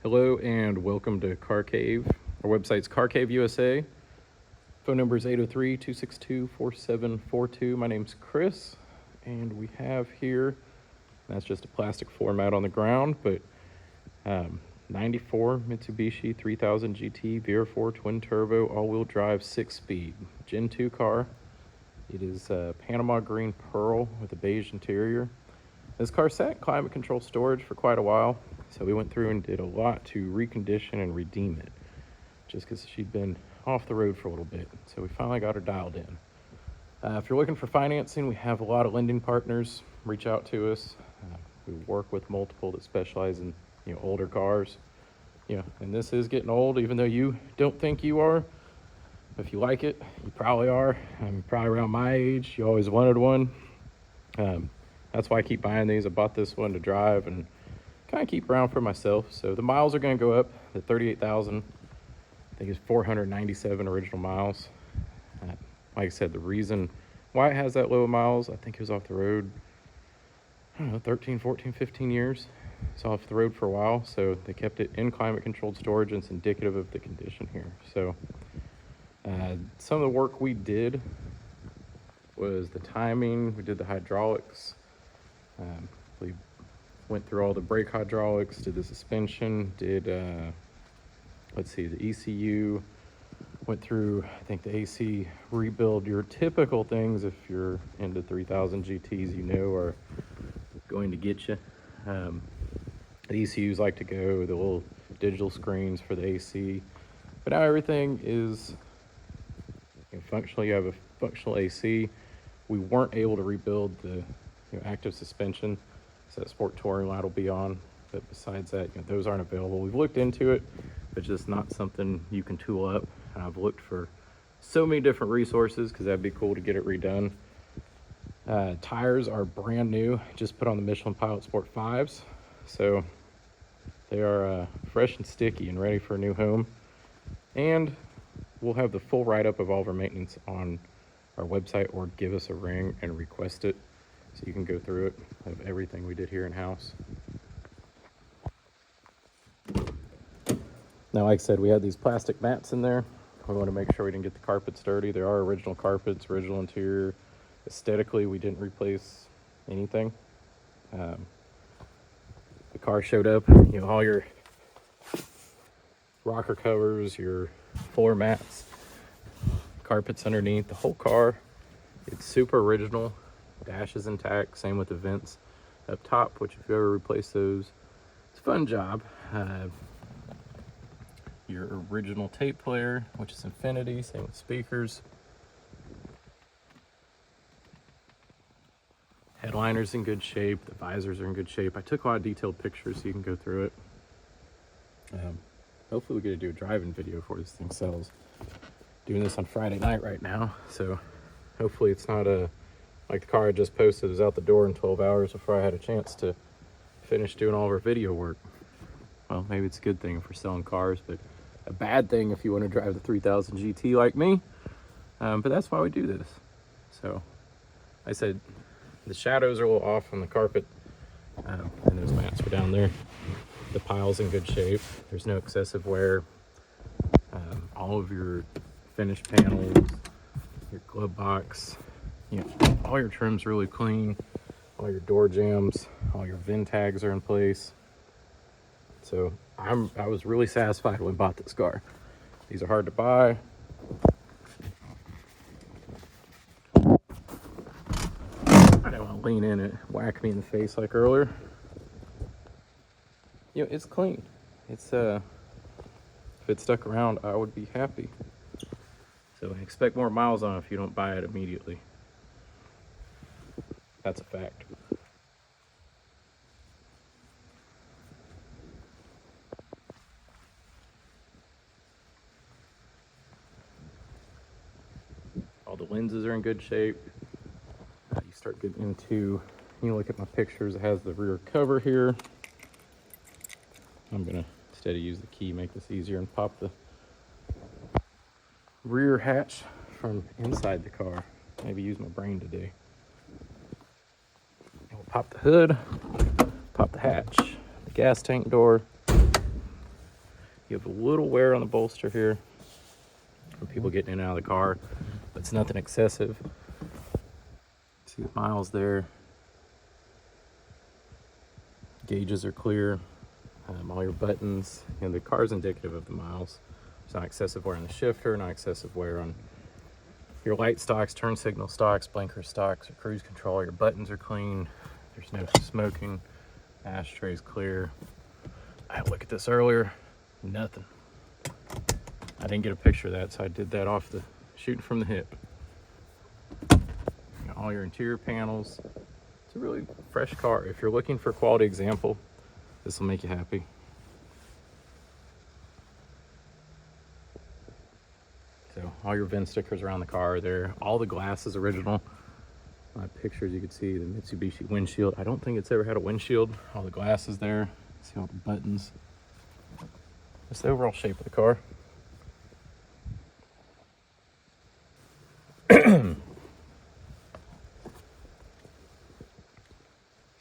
Hello and welcome to Car Cave. Our website's Car Cave USA. Phone number is 803-262-4742. My name's Chris, and we have here, that's just a plastic floor mat on the ground, but 94 Mitsubishi 3000 GT VR4 twin turbo all-wheel drive 6-speed Gen 2 car. It is Panama Green Pearl with a beige interior. This car sat in climate control storage for quite a while, so we went through and did a lot to recondition and redeem it, just because she'd been off the road for a little bit. So we finally got her dialed in. If you're looking for financing, we have a lot of lending partners. Reach out to us. We work with multiple that specialize in older cars. And this is getting old, even though you don't think you are. If you like it, you probably are. I'm probably around my age. You always wanted one. That's why I keep buying these. I bought this one to drive and kind of keep around for myself. So the miles are going to go up. The 38,000, I think it's 497 original miles. Like I said, the reason why it has that low of miles, I think it was off the road, I don't know, 13, 14, 15 years. It's off the road for a while, so they kept it in climate controlled storage, and it's indicative of the condition here. So some of the work we did was the timing. We did the hydraulics. We went through all the brake hydraulics, did the suspension, did the ECU, went through, I think, the AC rebuild. Your typical things, if you're into 3000 GTs, are going to get you. The ECUs like to go, the little digital screens for the AC. But now everything is functional. You have a functional AC. We weren't able to rebuild the active suspension, so that sport touring light will be on. But besides that, those aren't available. We've looked into it, but just not something you can tool up. And I've looked for so many different resources because that'd be cool to get it redone. Tires are brand new, just put on the Michelin Pilot Sport 5s. So they are fresh and sticky and ready for a new home. And we'll have the full write-up of all of our maintenance on our website, or give us a ring and request it so you can go through it of everything we did here in-house. Now, like I said, we had these plastic mats in there. We want to make sure we didn't get the carpets dirty. There are original carpets, original interior. Aesthetically, we didn't replace anything. The car showed up, all your rocker covers, your floor mats, carpets underneath, the whole car. It's super original. Dash is intact, same with the vents up top, which if you ever replace those, it's a fun job. Your original tape player, which is infinity, same with speakers. Headliner's in good shape, the visors are in good shape. I took a lot of detailed pictures so you can go through it. Hopefully we get to do a driving video before this thing sells. Doing this on Friday night right now, so hopefully it's not like the car I just posted is out the door in 12 hours before I had a chance to finish doing all of our video work. Well, maybe it's a good thing if we're selling cars, but a bad thing if you want to drive the 3000 GT like me. But that's why we do this. So I said the shadows are a little off on the carpet, and those mats were down there. The pile's in good shape. There's no excessive wear. All of your finished panels, your glove box, all your trim's really clean. All your door jambs, all your VIN tags are in place. So I was really satisfied when I bought this car. These are hard to buy. I don't want to lean in and whack me in the face like earlier. It's clean. It's if it stuck around, I would be happy. So expect more miles on it if you don't buy it immediately. That's a fact. All the lenses are in good shape. You start getting into, look at my pictures, it has the rear cover here. I'm gonna, instead of use the key, make this easier and pop the rear hatch from inside the car. Maybe use my brain today. And we'll pop the hood, pop the hatch, the gas tank door, You have a little wear on the bolster here from people getting in and out of the car, but it's nothing excessive. See the miles there. Gauges are clear. All your buttons, the car's indicative of the miles. There's not excessive wear on the shifter, not excessive wear on your light stocks, turn signal stocks, blinker stocks, or cruise control. Your buttons are clean. There's no smoking. Ashtray's clear. I had a look at this earlier. Nothing. I didn't get a picture of that, so I did that off the shooting from the hip. All your interior panels. It's a really fresh car. If you're looking for a quality example, this will make you happy. So all your VIN stickers around the car are there. All the glass is original. My pictures, you can see the Mitsubishi windshield. I don't think it's ever had a windshield. All the glass is there. See all the buttons. Just the overall shape of the car.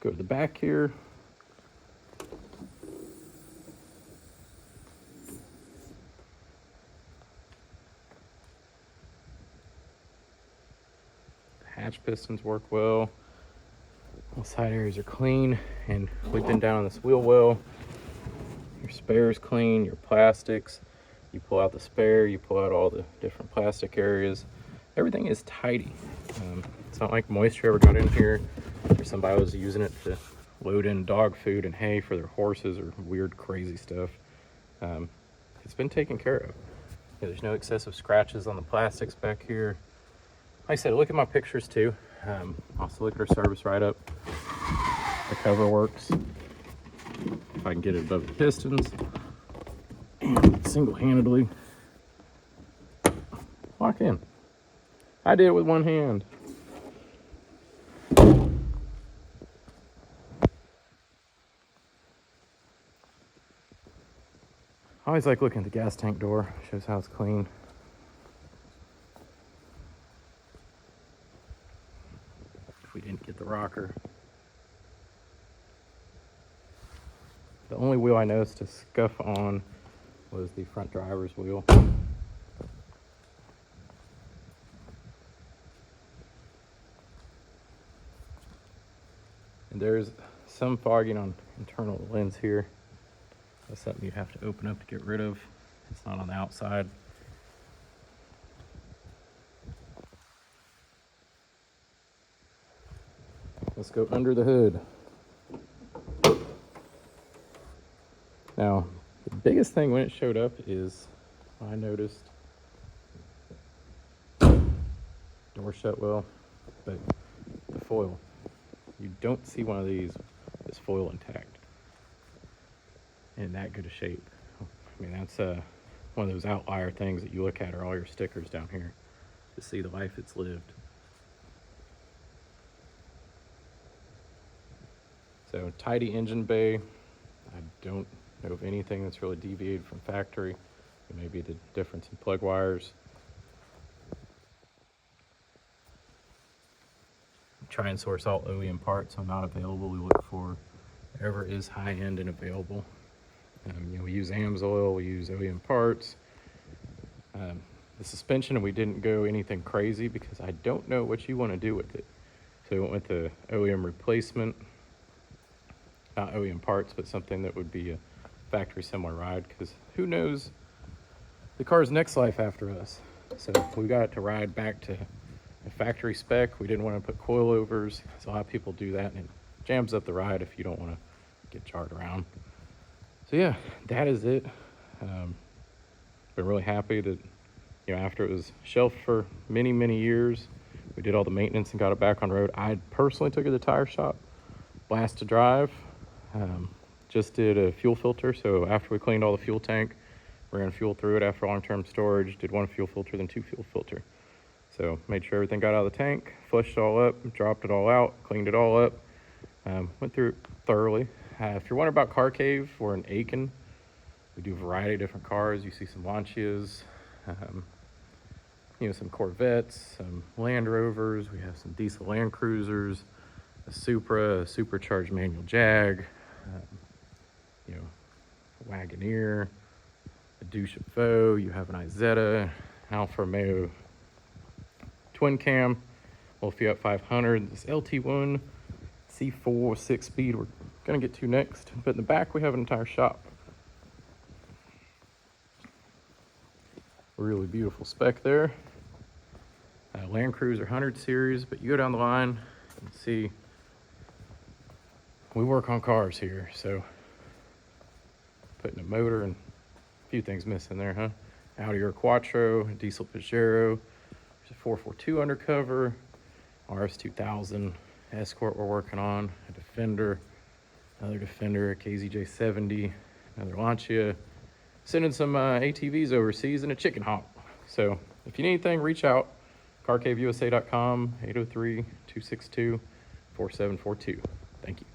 Go to the back here. The hatch pistons work well. All side areas are clean, and we've been down on this wheel well. Your spare's clean, your plastics. You pull out the spare, you pull out all the different plastic areas. Everything is tidy. It's not like moisture ever got in here, or somebody was using it to load in dog food and hay for their horses or weird, crazy stuff. It's been taken care of. There's no excessive scratches on the plastics back here. Like I said, look at my pictures too. Also look at our service write-up. The cover works. If I can get it above the pistons, and single-handedly lock in. I did it with one hand. I always like looking at the gas tank door. Shows how it's clean. If we didn't get the rocker. The only wheel I noticed a scuff on was the front driver's wheel. And there's some fogging on internal lens here. That's something you have to open up to get rid of. It's not on the outside. Let's go under the hood. Now, the biggest thing when it showed up is I noticed door shut well, but the foil. You don't see one of these with this foil intact in that good a shape. I mean, that's one of those outlier things that you look at are all your stickers down here to see the life it's lived. So tidy engine bay. I don't know of anything that's really deviated from factory. It may be the difference in plug wires. Try and source all OEM parts, so not available. We look for whatever is high end and available. We use AMSOIL, we use OEM parts. The suspension, we didn't go anything crazy because I don't know what you want to do with it. So we went with the OEM replacement, not OEM parts, but something that would be a factory similar ride, because who knows the car's next life after us. So we got it to ride back to a factory spec. We didn't want to put coilovers, because a lot of people do that and it jams up the ride if you don't want to get jarred around. So yeah, that is it. Been really happy that, after it was shelved for many, many years, we did all the maintenance and got it back on road. I personally took it to the tire shop, blast to drive. Just did a fuel filter. So after we cleaned all the fuel tank, ran fuel through it after long-term storage, did one fuel filter, then two fuel filter. So made sure everything got out of the tank, flushed it all up, dropped it all out, cleaned it all up, went through it thoroughly. If you're wondering about Car Cave, we're in Aiken. We do a variety of different cars. You see some Lancias, some Corvettes, some Land Rovers. We have some diesel Land Cruisers, a Supra, a supercharged manual Jag, Wagoneer, Duchefaux, you have an Isetta, Alfa Romeo twin cam, Wolf Fiat 500, this LT1 C4 6-speed we're gonna get to next. But in the back we have an entire shop. Really beautiful spec there. Land Cruiser 100 series, but you go down the line and see we work on cars here, so putting a motor and a few things missing there, huh? Audi Quattro, a diesel Pajero, there's a 442 undercover, RS2000 Escort we're working on, a Defender, another Defender, a KZJ70, another Lancia, sending some ATVs overseas, and a chicken hawk. So if you need anything, reach out. CarCaveUSA.com, 803-262-4742. Thank you.